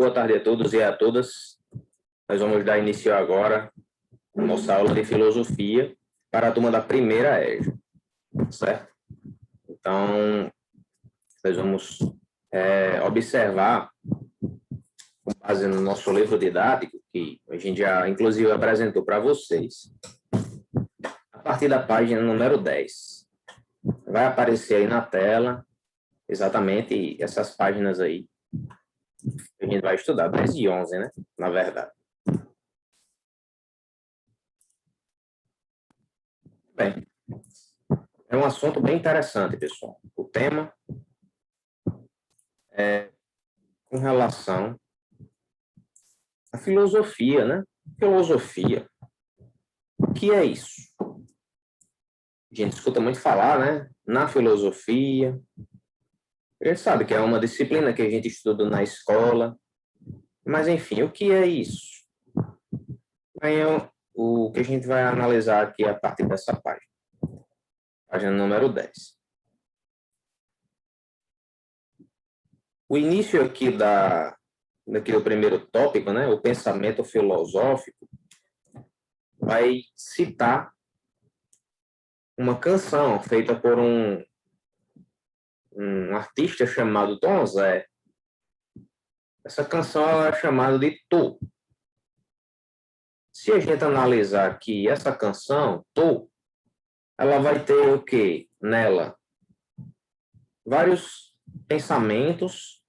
Boa tarde a todos e a todas. Nós vamos dar início agora à nossa aula de filosofia para a turma da primeira EJA, certo? Então, nós vamos observar, com base no nosso livro didático, que a gente já, inclusive, apresentou para vocês, a partir da página número 10. Vai aparecer aí na tela exatamente essas páginas aí que a gente vai estudar, 10 e 11, né? Na verdade. Bem, é um assunto bem interessante, pessoal. O tema é com relação à filosofia, né? Filosofia. O que é isso? A gente escuta muito falar, né? Na filosofia. A gente sabe que é uma disciplina que a gente estuda na escola. Mas, enfim, o que é isso? O que a gente vai analisar aqui a partir dessa página. Página número 10. O início aqui do primeiro tópico, né? O pensamento filosófico, vai citar uma canção feita por um artista chamado Tom Zé. Essa canção é chamada de Tu. Se a gente analisar aqui essa canção, Tu, ela vai ter o quê? Nela, vários pensamentos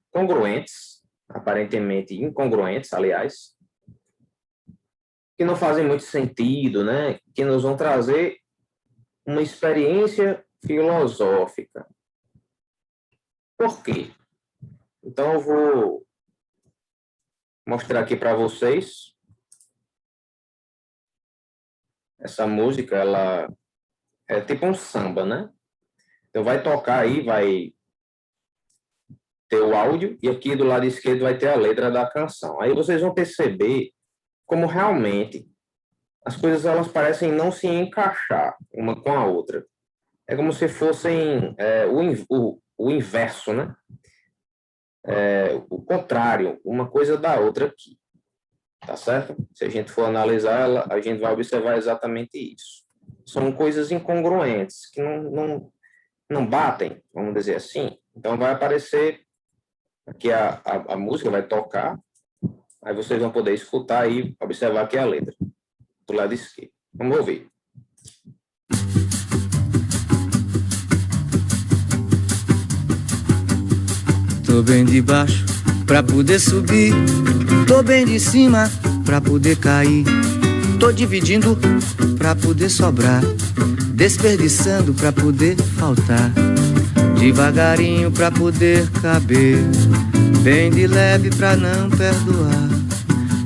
congruentes, aparentemente incongruentes, aliás, que não fazem muito sentido, né? Que nos vão trazer uma experiência filosófica. Por quê? Então, eu vou mostrar aqui para vocês. Essa música, ela é tipo um samba, né? Então, vai tocar aí, vai ter o áudio, e aqui do lado esquerdo vai ter a letra da canção. Aí vocês vão perceber como realmente as coisas, elas parecem não se encaixar uma com a outra. É como se fossem o inverso, né? O contrário, uma coisa da outra aqui. Tá certo? Se a gente for analisar ela, a gente vai observar exatamente isso. São coisas incongruentes, que não batem, vamos dizer assim. Então, vai aparecer aqui a música, vai tocar, aí vocês vão poder escutar e observar aqui a letra, do lado esquerdo. Vamos ouvir. Tô bem de baixo pra poder subir, tô bem de cima pra poder cair, tô dividindo pra poder sobrar, desperdiçando pra poder faltar, devagarinho pra poder caber, bem de leve pra não perdoar.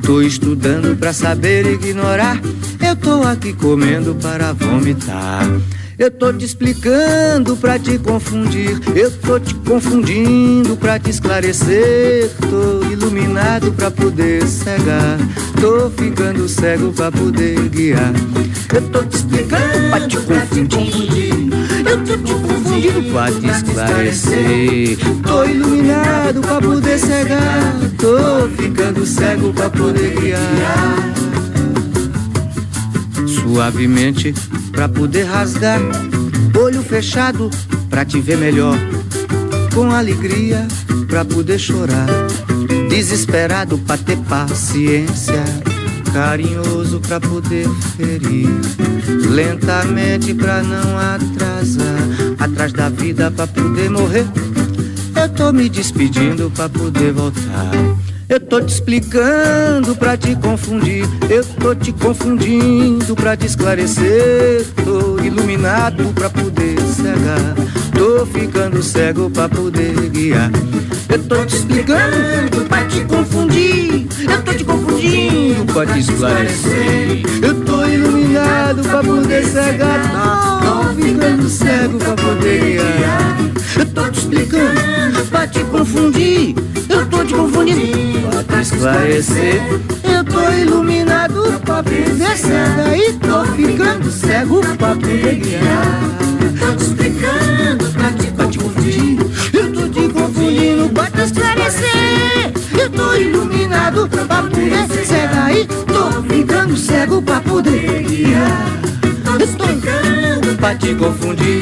Tô estudando pra saber ignorar, eu tô aqui comendo para vomitar. Eu tô te explicando pra te confundir, eu tô te confundindo pra te esclarecer. Tô iluminado pra poder cegar, tô ficando cego pra poder guiar. Eu tô te explicando pra te confundir, eu tô te confundindo pra te esclarecer. Tô iluminado pra poder cegar, tô ficando cego pra poder guiar. Suavemente pra poder rasgar, olho fechado pra te ver melhor, com alegria pra poder chorar, desesperado pra ter paciência, carinhoso pra poder ferir, lentamente pra não atrasar, atrás da vida pra poder morrer. Eu tô me despedindo pra poder voltar. Eu tô te explicando pra te confundir, eu tô te confundindo pra te esclarecer. Tô iluminado pra poder cegar, tô ficando cego pra poder guiar. Eu tô te explicando pra te confundir, eu tô te confundindo pra te esclarecer. Eu tô iluminado pra poder cegar, tô ficando cego pra poder guiar. Eu tô te explicando pra te confundir, eu tô te confundindo pra te esclarecer. Eu tô iluminado pra poder cegar e tô ficando cego pra poder guiar. Eu tô te explicando pra te confundir, eu tô te confundindo pra te esclarecer. Eu tô pra te confundir.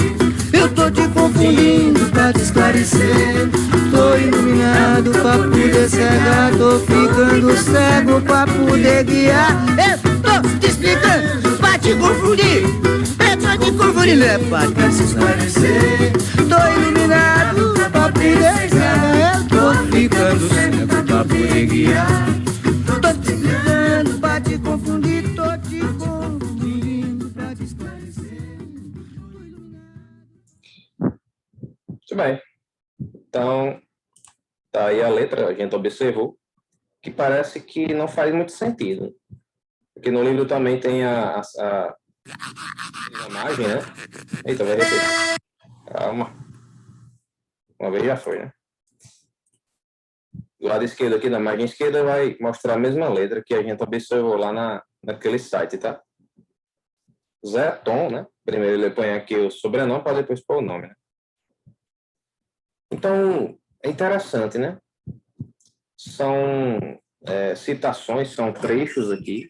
Eu tô te confundindo pra te esclarecer. Tô iluminado pra poder cegar. Tô ficando cego pra poder guiar. Eu tô te explicando pra te confundir. Eu tô te confundindo é pra te esclarecer. Tô iluminado pra poder cegar. Eu tô ficando cego pra poder guiar. Tô te explicando pra te confundir. Tô te confundindo pra te esclarecer. Muito bem. Então, tá aí a letra, a gente observou, que parece que não faz muito sentido. Porque no livro também tem a imagem, né? Eita, vai repetir. Calma. Uma vez já foi, né? Do lado esquerdo aqui, na margem esquerda, vai mostrar a mesma letra que a gente observou lá naquele site, tá? Zé Tom, né? Primeiro ele põe aqui o sobrenome para depois pôr o nome, né? Então, é interessante, né? São citações, são trechos aqui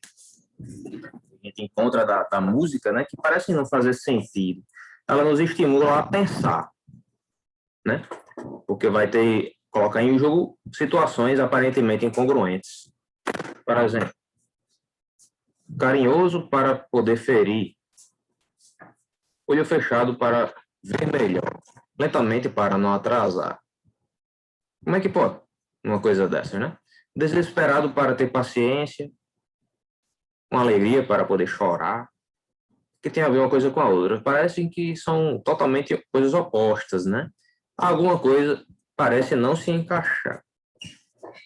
a gente encontra da música, né? Que parecem não fazer sentido. Ela nos estimula a pensar, né? Porque vai colocar em jogo situações aparentemente incongruentes. Por exemplo, carinhoso para poder ferir, olho fechado para ver melhor, lentamente para não atrasar. Como é que pode uma coisa dessa, né? Desesperado para ter paciência, uma alegria para poder chorar, que tem a ver uma coisa com a outra. Parecem que são totalmente coisas opostas, né? Alguma coisa parece não se encaixar.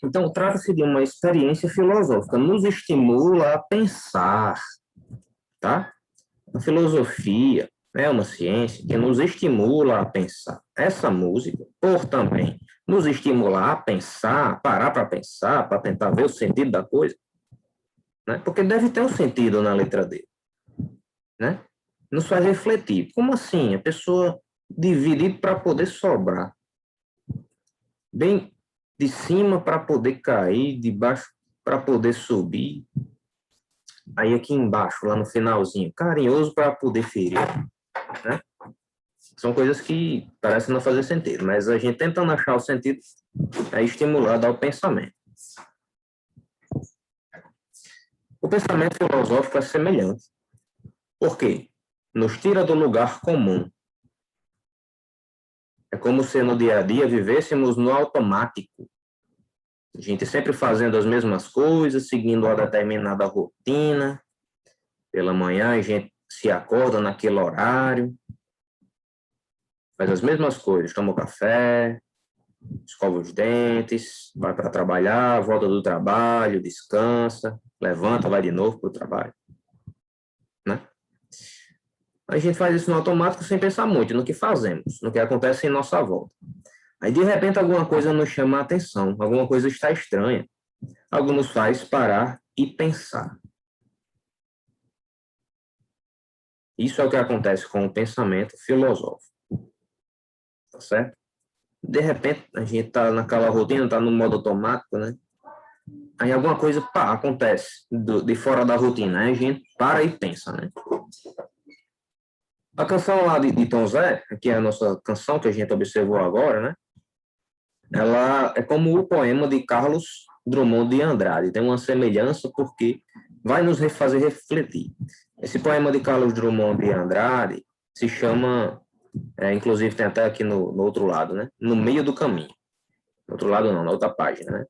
Então, trata-se de uma experiência filosófica, nos estimula a pensar, tá? A filosofia é uma ciência que nos estimula a pensar. Essa música, por também nos estimular a pensar, parar para pensar, para tentar ver o sentido da coisa, né? Porque deve ter um sentido na letra dele, né? Nos faz refletir. Como assim? A pessoa dividir para poder sobrar. Bem de cima para poder cair, de baixo para poder subir. Aí aqui embaixo, lá no finalzinho, carinhoso para poder ferir, né? São coisas que parecem não fazer sentido, mas a gente tentando achar o sentido é estimulado ao pensamento. O pensamento filosófico é semelhante. Por quê? Nos tira do lugar comum. É como se no dia a dia vivêssemos no automático. A gente sempre fazendo as mesmas coisas, seguindo uma determinada rotina. Pela manhã a gente se acorda naquele horário, faz as mesmas coisas, toma café, escova os dentes, vai para trabalhar, volta do trabalho, descansa, levanta, vai de novo para o trabalho, né? A gente faz isso no automático sem pensar muito no que fazemos, no que acontece em nossa volta. Aí, de repente, alguma coisa nos chama a atenção, alguma coisa está estranha, algo nos faz parar e pensar. Isso é o que acontece com o pensamento filosófico, tá certo? De repente, a gente está naquela rotina, está no modo automático, né? Aí alguma coisa acontece de fora da rotina, aí a gente para e pensa, né? A canção lá de Tom Zé, que é a nossa canção que a gente observou agora, né? Ela é como o poema de Carlos Drummond de Andrade, tem uma semelhança porque vai nos fazer refletir. Esse poema de Carlos Drummond de Andrade se chama, inclusive tem até aqui no outro lado, né? No Meio do Caminho. No outro lado não, na outra página, né?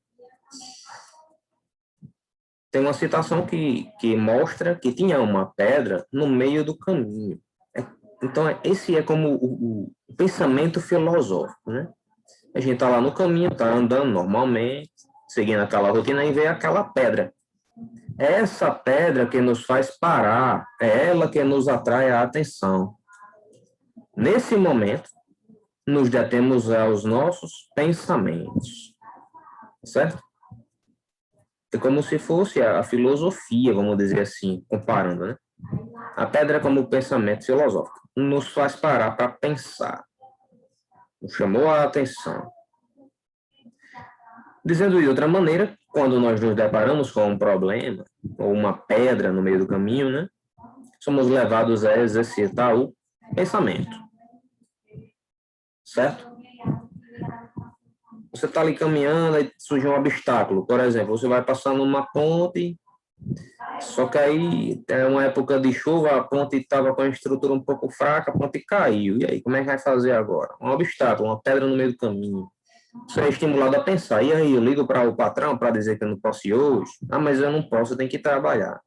Tem uma citação que mostra que tinha uma pedra no meio do caminho. Então, esse é como o pensamento filosófico, né? A gente está lá no caminho, está andando normalmente, seguindo aquela rotina e vê aquela pedra. É essa pedra que nos faz parar, é ela que nos atrai a atenção. Nesse momento, nos detemos aos nossos pensamentos, certo? É como se fosse a filosofia, vamos dizer assim, comparando, né? A pedra como pensamento filosófico nos faz parar para pensar. Nos chamou a atenção. Dizendo de outra maneira, quando nós nos deparamos com um problema ou uma pedra no meio do caminho, né? Somos levados a exercitar o pensamento, certo? Você está ali caminhando, aí surge um obstáculo. Por exemplo, você vai passando uma ponte, só que aí é uma época de chuva, a ponte estava com a estrutura um pouco fraca, a ponte caiu. E aí, como é que vai fazer agora? Um obstáculo, uma pedra no meio do caminho. Você é estimulado a pensar. E aí, eu ligo para o patrão para dizer que eu não posso ir hoje? Ah, mas eu não posso, eu tenho que trabalhar.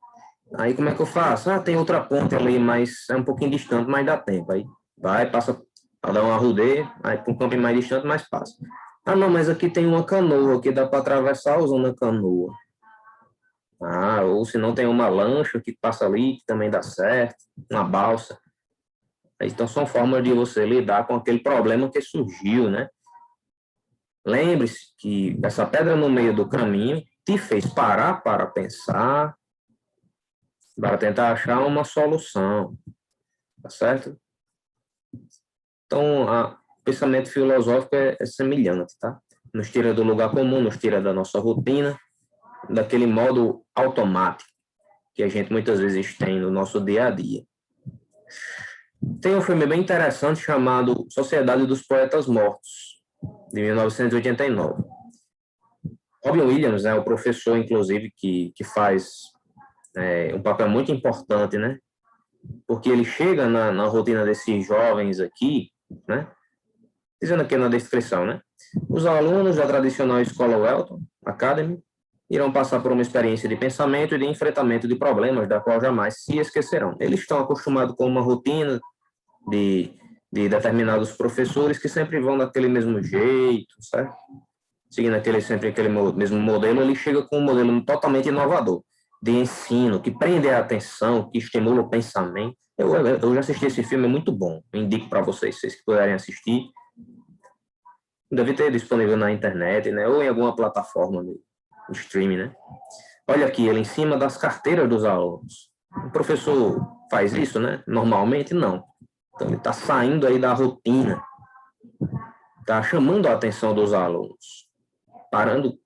Aí, como é que eu faço? Ah, tem outra ponte ali, mas é um pouquinho distante, mas dá tempo. Aí, vai, passa para dar uma rodeia, aí para um camping mais distante, mas passa. Ah, não, mas aqui tem uma canoa que dá para atravessar usando a canoa. Ah, ou se não tem uma lancha que passa ali, que também dá certo, uma balsa. Então, são formas de você lidar com aquele problema que surgiu, né? Lembre-se que essa pedra no meio do caminho te fez parar para pensar, para tentar achar uma solução, tá certo? Então, o pensamento filosófico é semelhante, tá? Nos tira do lugar comum, nos tira da nossa rotina, daquele modo automático que a gente muitas vezes tem no nosso dia a dia. Tem um filme bem interessante chamado Sociedade dos Poetas Mortos, de 1989. Robin Williams, né, o professor, inclusive, que faz um papel muito importante, né? Porque ele chega na rotina desses jovens aqui, né? Dizendo aqui na descrição, né? Os alunos da tradicional escola Welton Academy irão passar por uma experiência de pensamento e de enfrentamento de problemas da qual jamais se esquecerão. Eles estão acostumados com uma rotina de determinados professores que sempre vão daquele mesmo jeito, certo? Seguindo sempre aquele mesmo modelo, ele chega com um modelo totalmente inovador de ensino, que prende a atenção, que estimula o pensamento. Eu já assisti esse filme, é muito bom. Eu indico para vocês, se vocês puderem assistir. Deve ter disponível na internet, né? Ou em alguma plataforma de streaming, né? Olha aqui, ele em cima das carteiras dos alunos. O professor faz isso, né? Normalmente, não. Então, ele está saindo aí da rotina, está chamando a atenção dos alunos, parando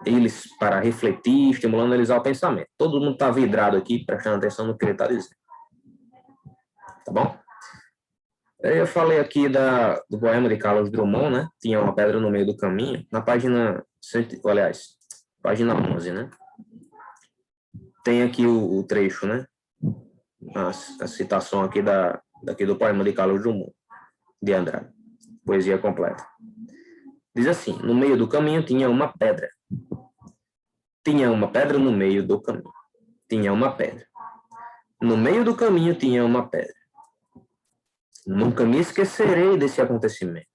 eles para refletir, estimulando eles ao pensamento. Todo mundo está vidrado aqui, prestando atenção no que ele está dizendo. Tá bom? Eu falei aqui do poema de Carlos Drummond, né? Tinha uma pedra no meio do caminho. Na página, aliás, página 11, né? Tem aqui o trecho, né? A citação aqui daqui do poema de Carlos Drummond, de Andrade. Poesia completa. Diz assim: no meio do caminho tinha uma pedra. Tinha uma pedra no meio do caminho. Tinha uma pedra. No meio do caminho tinha uma pedra. Nunca me esquecerei desse acontecimento.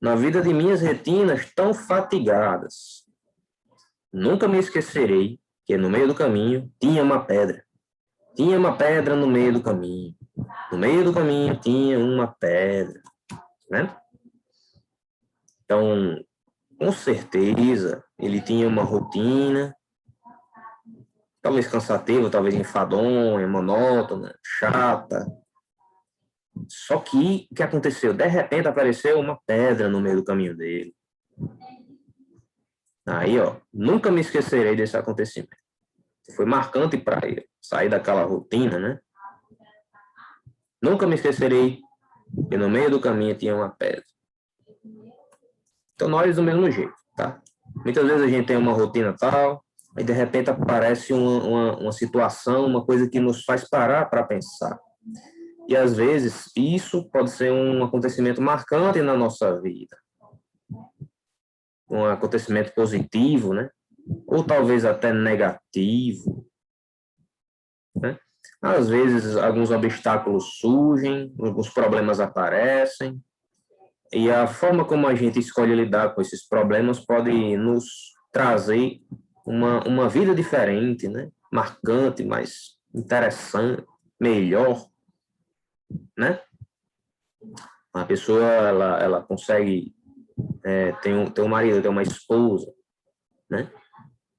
Na vida de minhas retinas tão fatigadas. Nunca me esquecerei que no meio do caminho tinha uma pedra. Tinha uma pedra no meio do caminho. No meio do caminho tinha uma pedra. Né? Então, com certeza, ele tinha uma rotina, talvez cansativa, talvez enfadonha, monótona, chata. Só que, o que aconteceu? De repente apareceu uma pedra no meio do caminho dele. Aí, ó, nunca me esquecerei desse acontecimento. Foi marcante para ele, sair daquela rotina, né? Nunca me esquecerei que no meio do caminho tinha uma pedra. Então, nós do mesmo jeito, tá? Muitas vezes a gente tem uma rotina tal, aí de repente aparece uma situação, uma coisa que nos faz parar para pensar. E às vezes isso pode ser um acontecimento marcante na nossa vida. Um acontecimento positivo, né? Ou talvez até negativo, né? Às vezes alguns obstáculos surgem, alguns problemas aparecem, e a forma como a gente escolhe lidar com esses problemas pode nos trazer uma vida diferente, né? Marcante, mais interessante, melhor, né? A pessoa, ela consegue ter um marido, ter uma esposa, né?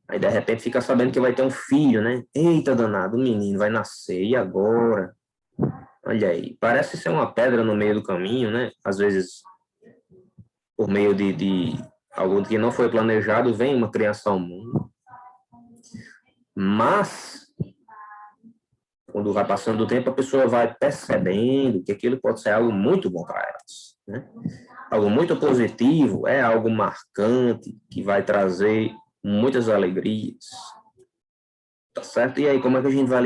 Aí, de repente, fica sabendo que vai ter um filho, né? Eita, danado, o menino vai nascer, e agora? Olha aí, parece ser uma pedra no meio do caminho, né? Às vezes, por meio de algo que não foi planejado, vem uma criança ao mundo. Mas, quando vai passando o tempo, a pessoa vai percebendo que aquilo pode ser algo muito bom para elas, né? Algo muito positivo, é algo marcante, que vai trazer muitas alegrias, tá certo? E aí, como é que a gente vai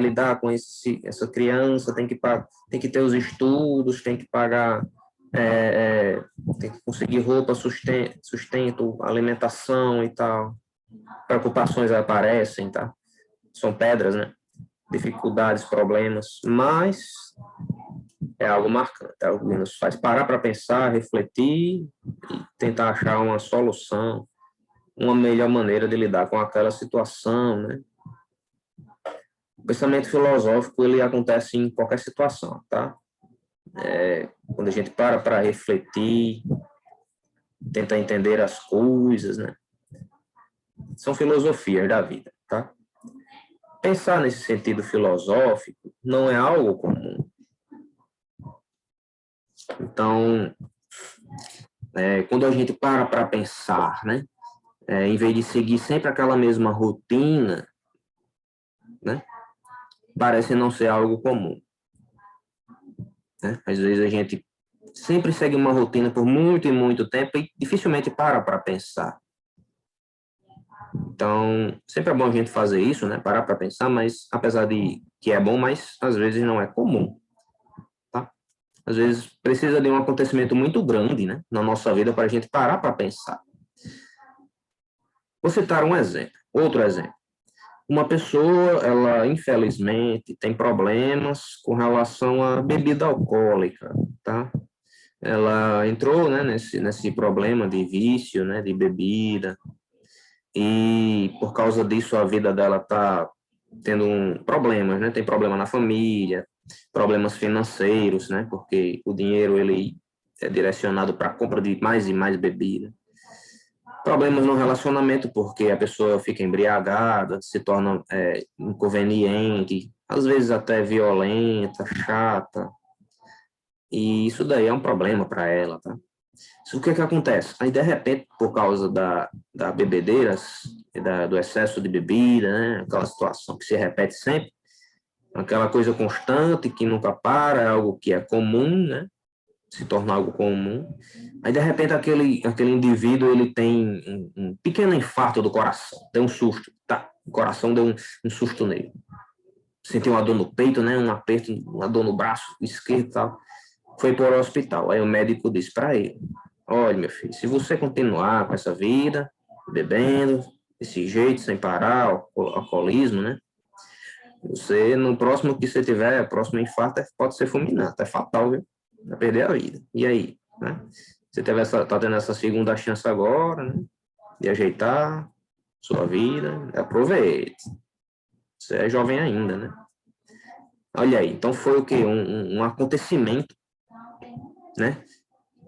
lidar com essa criança? Tem que ter os estudos, tem que pagar, tem que conseguir roupa, sustento, alimentação e tal. Preocupações aparecem, tá? São pedras, né? Dificuldades, problemas, mas é algo marcante, é algo que nos faz parar para pensar, refletir e tentar achar uma solução, uma melhor maneira de lidar com aquela situação, né? O pensamento filosófico, ele acontece em qualquer situação, tá? Quando a gente para refletir, tenta entender as coisas, né? São filosofias da vida, tá? Pensar nesse sentido filosófico não é algo comum. Então, quando a gente para pensar, né? Em vez de seguir sempre aquela mesma rotina, né? Parece não ser algo comum, né? Às vezes a gente sempre segue uma rotina por muito e muito tempo e dificilmente para pensar. Então, sempre é bom a gente fazer isso, né? Parar para pensar, mas apesar de que é bom, mas às vezes não é comum, tá? Às vezes precisa de um acontecimento muito grande, né? Na nossa vida para a gente parar para pensar. Vou citar um exemplo, outro exemplo. Uma pessoa, ela infelizmente tem problemas com relação à bebida alcoólica, tá? Ela entrou, né, nesse problema de vício, né, de bebida, e por causa disso a vida dela tá tendo problemas, né? Tem problema na família, problemas financeiros, né? Porque o dinheiro ele é direcionado para a compra de mais e mais bebida. Problemas no relacionamento, porque a pessoa fica embriagada, se torna inconveniente, às vezes até violenta, chata, e isso daí é um problema para ela, tá? O que acontece? Aí, de repente, por causa da bebedeira, do excesso de bebida, né? Aquela situação que se repete sempre, aquela coisa constante que nunca para, é algo que é comum, né? Se torna algo comum. Aí, de repente, aquele indivíduo ele tem um pequeno infarto do coração, tem um susto, tá? O coração deu um susto nele. Sentiu uma dor no peito, né? Um aperto, uma dor no braço esquerdo e tal. Foi para o hospital. Aí o médico disse para ele: olha, meu filho, se você continuar com essa vida, bebendo, desse jeito, sem parar, alcoolismo, né? Você, no próximo que você tiver, o próximo infarto pode ser fulminante, é fatal, viu? Vai perder a vida. E aí, né? Você tá tendo essa segunda chance agora, né? De ajeitar sua vida, aproveite. Você é jovem ainda, né? Olha aí, então foi o quê? Um acontecimento, né?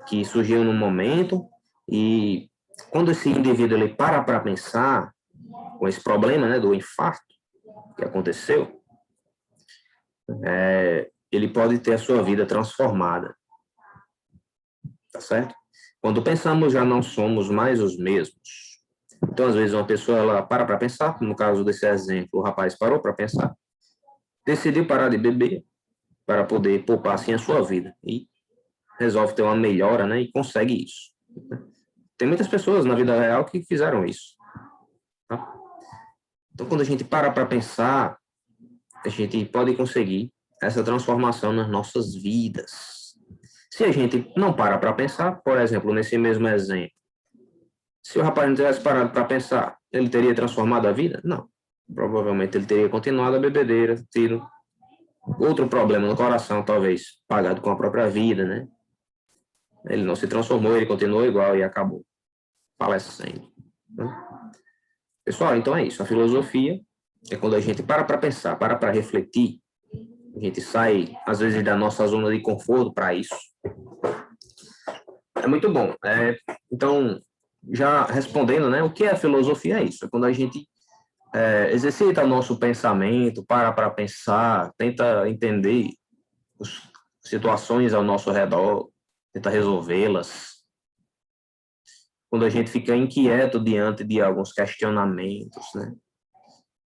Que surgiu no momento e quando esse indivíduo ele para pensar com esse problema, né, do infarto que aconteceu, ele pode ter a sua vida transformada, tá certo? Quando pensamos já não somos mais os mesmos. Então, às vezes, uma pessoa ela para pensar, no caso desse exemplo, o rapaz parou para pensar, decidiu parar de beber para poder poupar assim a sua vida e resolve ter uma melhora, né, e consegue isso. Tem muitas pessoas na vida real que fizeram isso. Tá? Então, quando a gente para pensar, a gente pode conseguir essa transformação nas nossas vidas. Se a gente não para pensar, por exemplo, nesse mesmo exemplo, se o rapaz não tivesse parado para pensar, ele teria transformado a vida? Não. Provavelmente ele teria continuado a bebedeira, tido outro problema no coração, talvez pagado com a própria vida, né? Ele não se transformou, ele continuou igual e acabou falecendo. Pessoal, então é isso. A filosofia é quando a gente para pensar, para refletir, a gente sai, às vezes, da nossa zona de conforto para isso. É muito bom. Então, já respondendo, né, o que é a filosofia? É isso. É quando a gente exercita o nosso pensamento, para pensar, tenta entender as situações ao nosso redor, tenta resolvê-las. Quando a gente fica inquieto diante de alguns questionamentos, né?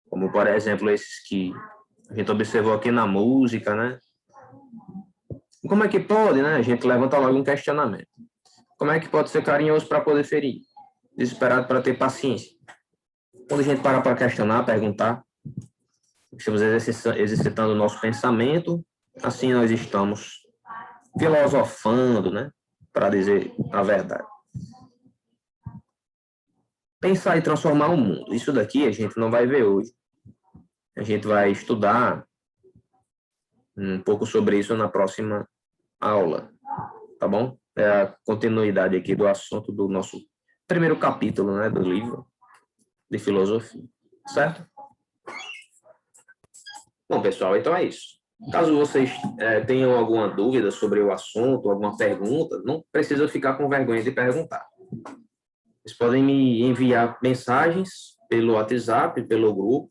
Como, por exemplo, esses que A gente observou aqui na música, né? Como é que pode, né? A gente levanta logo um questionamento. Como é que pode ser carinhoso para poder ferir? Desesperado para ter paciência? Quando a gente para questionar, perguntar, estamos exercitando o nosso pensamento, assim nós estamos filosofando, né? Para dizer a verdade. Pensar e transformar o mundo. Isso daqui a gente não vai ver hoje. A gente vai estudar um pouco sobre isso na próxima aula, tá bom? É a continuidade aqui do assunto do nosso primeiro capítulo, né, do livro de filosofia, certo? Bom, pessoal, então é isso. Caso vocês tenham alguma dúvida sobre o assunto, alguma pergunta, não precisa ficar com vergonha de perguntar. Vocês podem me enviar mensagens pelo WhatsApp, pelo grupo,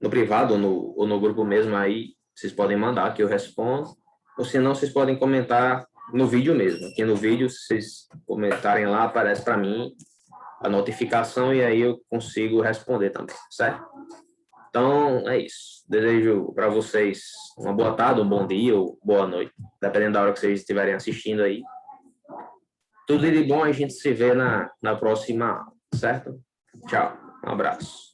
no privado ou no grupo mesmo aí, vocês podem mandar que eu respondo, ou se não, vocês podem comentar no vídeo mesmo. Aqui no vídeo, se vocês comentarem lá, aparece para mim a notificação e aí eu consigo responder também, certo? Então, é isso. Desejo para vocês uma boa tarde, um bom dia ou boa noite, dependendo da hora que vocês estiverem assistindo aí. Tudo de bom, a gente se vê na próxima aula, certo? Tchau, um abraço.